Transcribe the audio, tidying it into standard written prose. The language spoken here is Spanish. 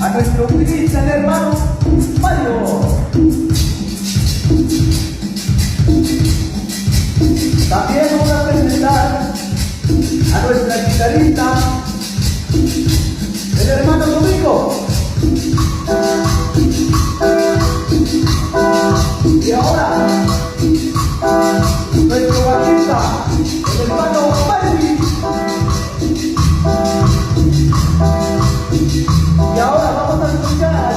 a nuestro Cristian hermano Mario. También vamos a presentar a nuestra guitarrista, el hermano Domingo. Y ahora, nuestro bajista, el hermano Balbi. Y ahora vamos a escuchar